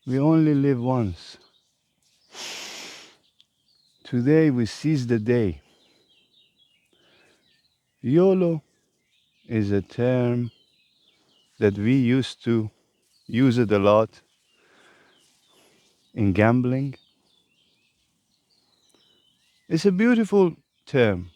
We only live once. Today we seize the day. YOLO is a term that we used to use it a lot in gambling. It's a beautiful term.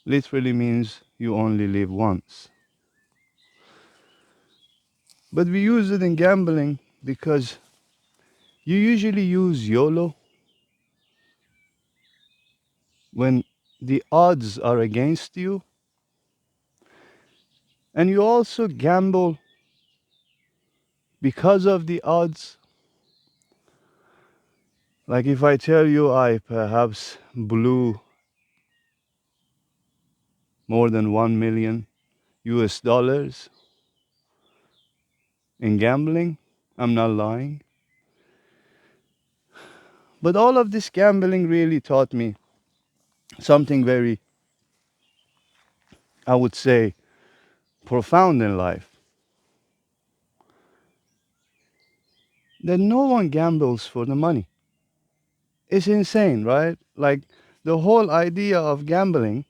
Literally means you only live once. But we use it in gambling because you usually use YOLO when the odds are against you, and you also gamble because of the odds. Like if I tell you I perhaps blew more than 1 million US dollars in gambling, I'm not lying. But all of this gambling really taught me something very, I would say, profound in life. That no one gambles for the money. It's insane, right? Like the whole idea of gambling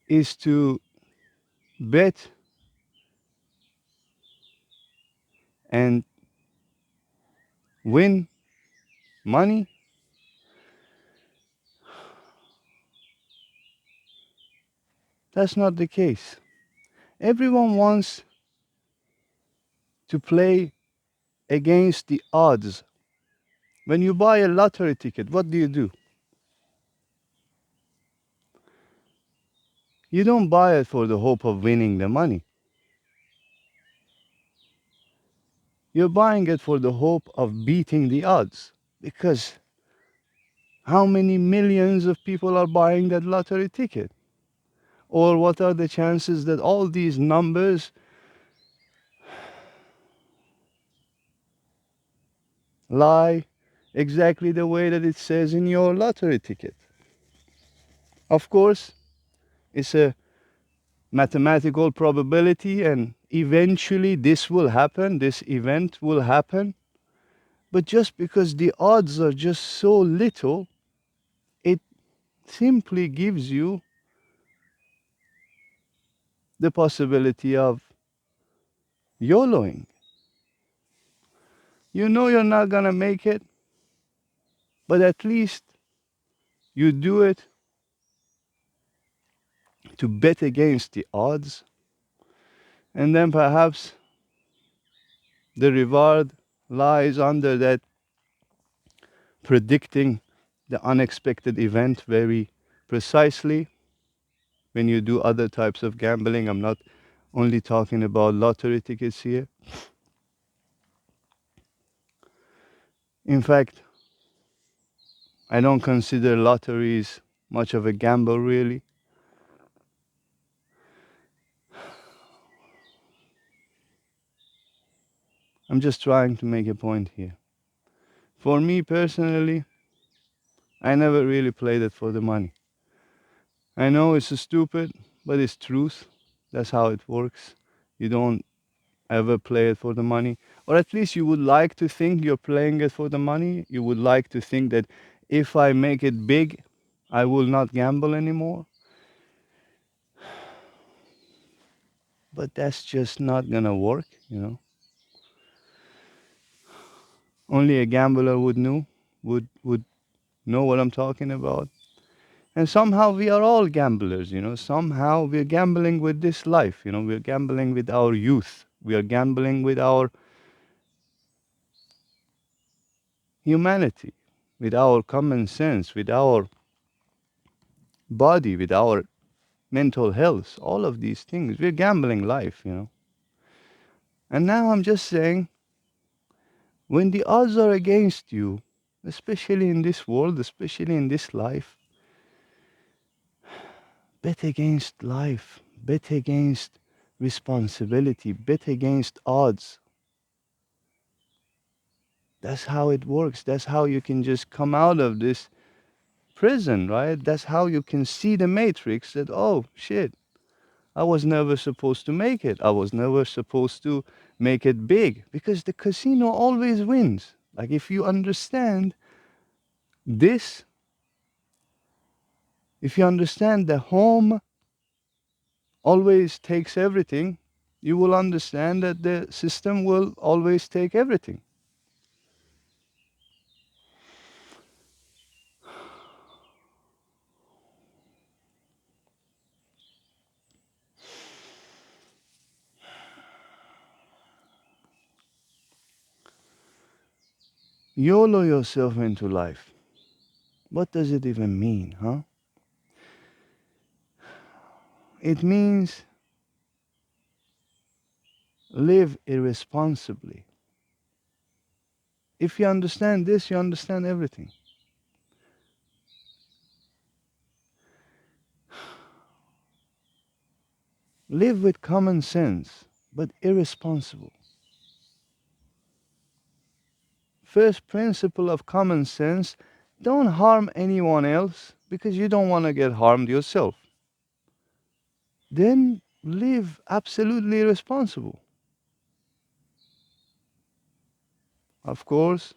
is to bet and win money. That's not the case. Everyone wants to play against the odds. When you buy a lottery ticket, what do? You don't buy it for the hope of winning the money. You're buying it for the hope of beating the odds. Because how many millions of people are buying that lottery ticket? Or what are the chances that all these numbers lie exactly the way that it says in your lottery ticket? Of course, it's a mathematical probability, and eventually this will happen, this event will happen. But just because the odds are just so little, it simply gives you the possibility of YOLOing. You know you're not gonna make it, but at least you do it to bet against the odds, and then perhaps the reward lies under that predicting the unexpected event very precisely. When you do other types of gambling, I'm not only talking about lottery tickets here. In fact, I don't consider lotteries much of a gamble, really. I'm just trying to make a point here. For me personally, I never really played it for the money. I know it's stupid, but it's truth. That's how it works. You don't ever play it for the money. Or at least you would like to think you're playing it for the money. You would like to think that if I make it big, I will not gamble anymore. But that's just not gonna work. Only a gambler would know what I'm talking about. And somehow we are all gamblers. Somehow we're gambling with this life. We're gambling with our youth. We are gambling with our humanity, with our common sense, with our body, with our mental health, all of these things. We're gambling life. And now I'm just saying, when the odds are against you, especially in this world, especially in this life, bet against life, bet against responsibility, bet against odds. That's how it works. That's how you can just come out of this prison, right? That's how you can see the matrix that, oh, shit, I was never supposed to make it. I was never supposed to make it big because the casino always wins. Like if you understand this, if you understand the home always takes everything, you will understand that the system will always take everything. YOLO yourself into life. What does it even mean, huh? It means live irresponsibly. If you understand this, you understand everything. Live with common sense, but irresponsible. First principle of common sense, don't harm anyone else because you don't want to get harmed yourself. Then live absolutely irresponsible. Of course,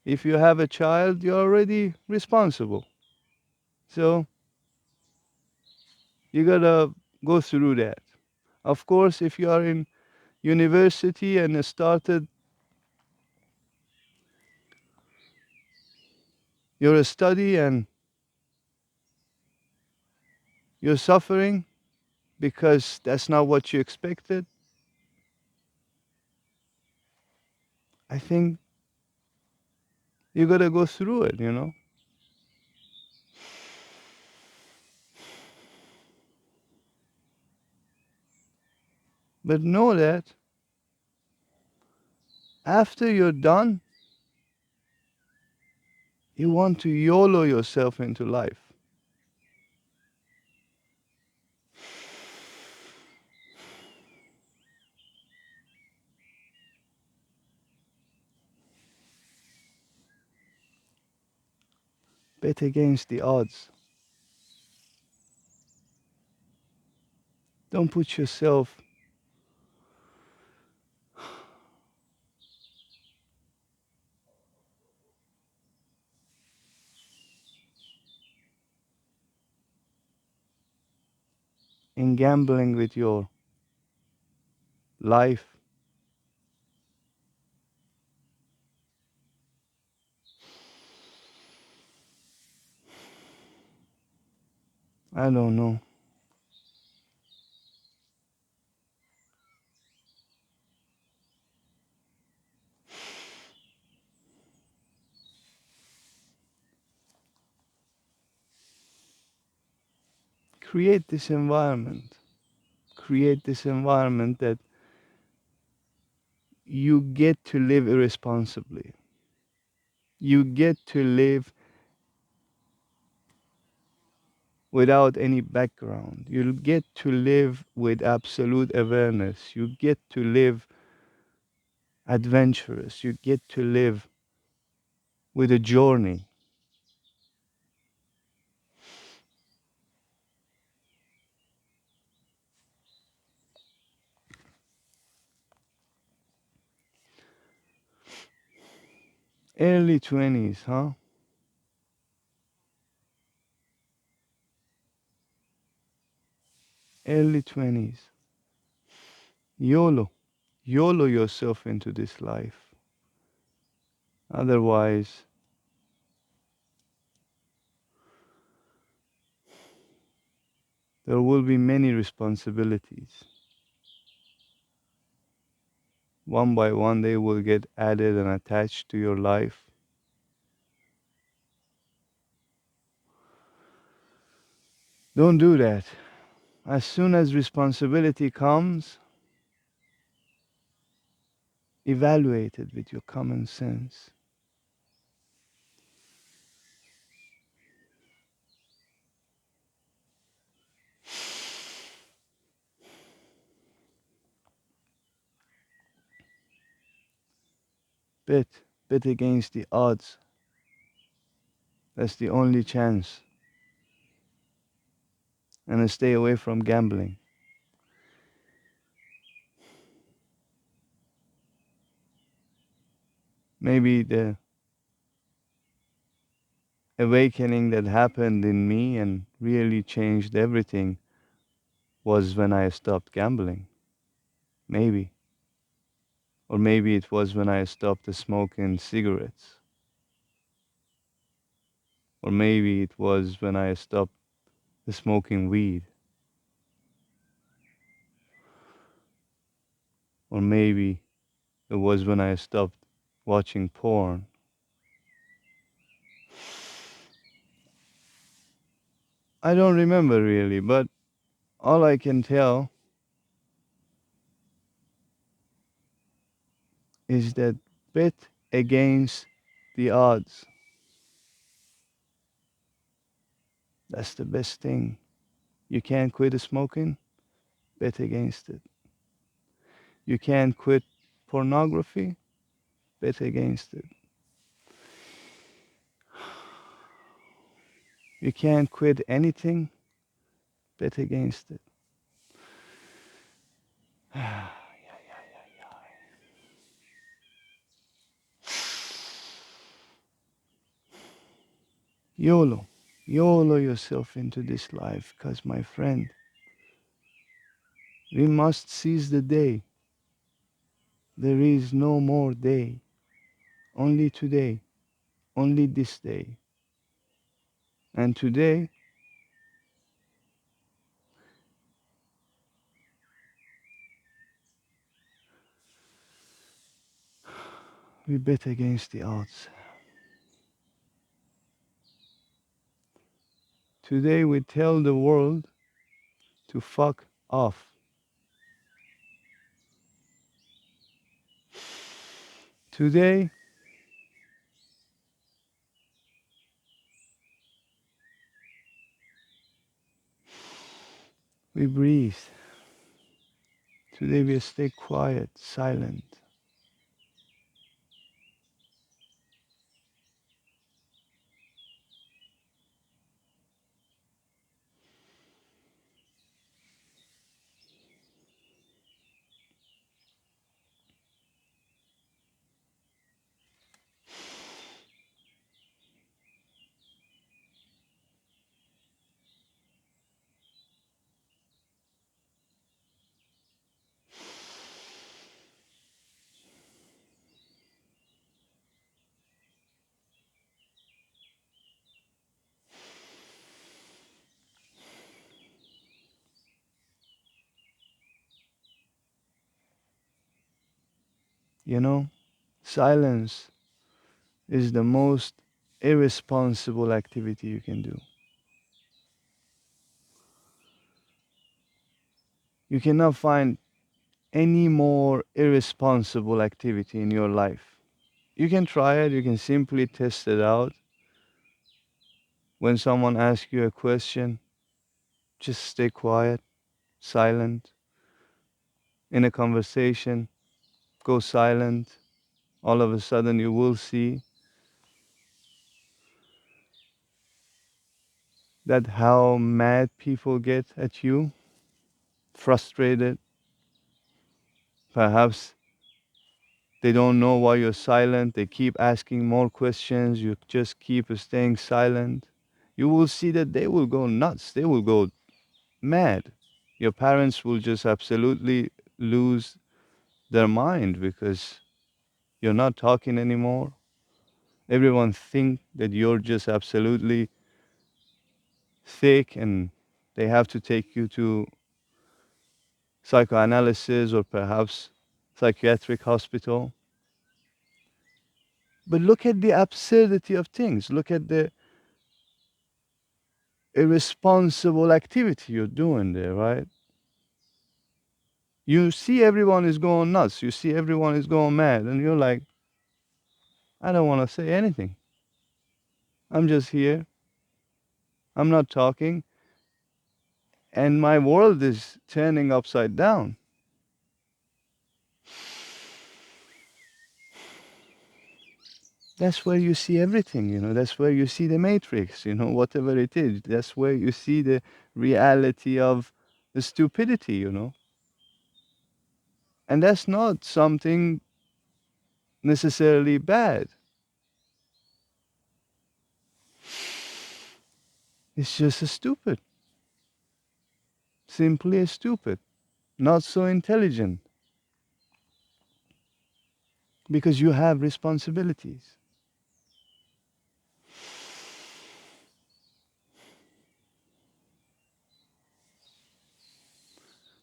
if you have a child, you're already responsible. So you gotta go through that. Of course, if you are in university and started your study and you're suffering because that's not what you expected, I think you gotta go through it. But know that after you're done, you want to YOLO yourself into life. Bet against the odds. Don't put yourself in gambling with your life. I don't know. Create this environment. Create this environment that you get to live irresponsibly. You get to live without any background. You'll get to live with absolute awareness. You get to live adventurous. You get to live with a journey. Early 20s, huh? Early 20s. YOLO. YOLO yourself into this life. Otherwise, there will be many responsibilities. One by one, they will get added and attached to your life. Don't do that. As soon as responsibility comes, evaluate it with your common sense. Bet against the odds. That's the only chance. And stay away from gambling. Maybe the awakening that happened in me and really changed everything was when I stopped gambling. Maybe. Or maybe it was when I stopped smoking cigarettes. Or maybe it was when I stopped smoking weed. Or maybe it was when I stopped watching porn. I don't remember really, but all I can tell is that bet against the odds. That's the best thing. You can't quit smoking? Bet against it. You can't quit pornography? Bet against it. You can't quit anything? Bet against it. YOLO. YOLO yourself into this life, because, my friend, we must seize the day. There is no more day. Only today. Only this day. And today, we bet against the odds. Today, we tell the world to fuck off. Today, we breathe. Today, we stay quiet, silent. You know, silence is the most irresponsible activity you can do. You cannot find any more irresponsible activity in your life. You can try it, you can simply test it out. When someone asks you a question, just stay quiet, silent. In a conversation, go silent. All of a sudden, you will see that how mad people get at you, frustrated. Perhaps they don't know why you're silent. They keep asking more questions. You just keep staying silent. You will see that they will go nuts. They will go mad. Your parents will just absolutely lose their mind because you're not talking anymore. Everyone think that you're just absolutely sick and they have to take you to psychoanalysis or perhaps psychiatric hospital. But look at the absurdity of things. Look at the irresponsible activity you're doing there, right? You see everyone is going nuts. You see everyone is going mad. And you're like, I don't want to say anything. I'm just here. I'm not talking. And my world is turning upside down. That's where you see everything, That's where you see the matrix, whatever it is. That's where you see the reality of the stupidity. And that's not something necessarily bad. It's just a stupid, simply a stupid, not so intelligent, because you have responsibilities.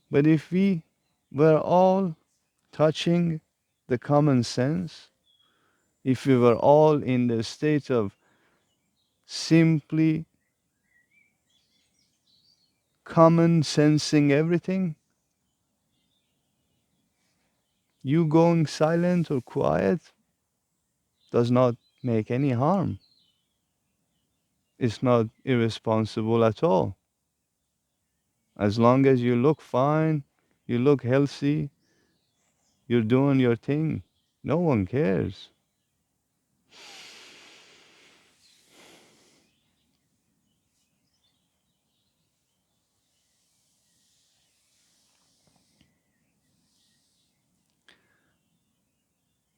But if we were all touching the common sense, if we were all in the state of simply common sensing everything, you going silent or quiet does not make any harm. It's not irresponsible at all. As long as you look fine, you look healthy, you're doing your thing, no one cares.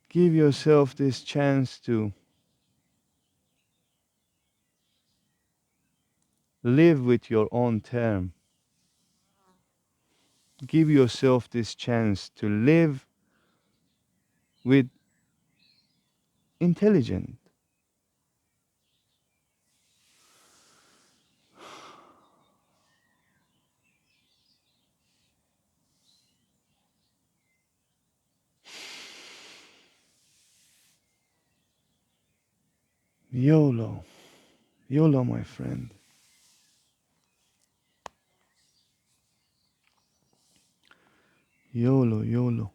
Give yourself this chance to live with your own term. Give yourself this chance to live with intelligent. YOLO. YOLO, my friend. YOLO, YOLO.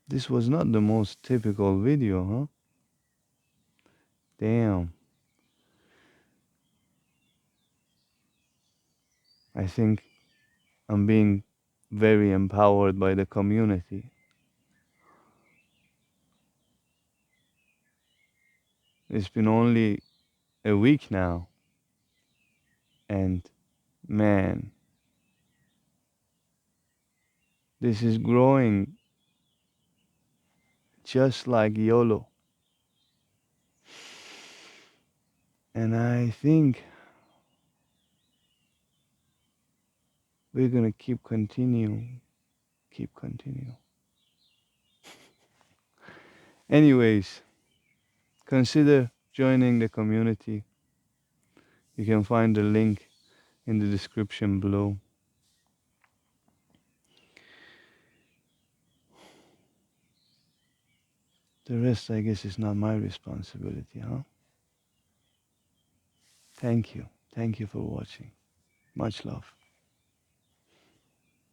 This was not the most typical video, huh? Damn. I think I'm being very empowered by the community. It's been only a week now, and man, this is growing just like YOLO. And I think we're gonna keep continue. Anyways, consider joining the community. You can find the link in the description below. The rest, I guess, is not my responsibility, huh? Thank you. Thank you for watching. Much love.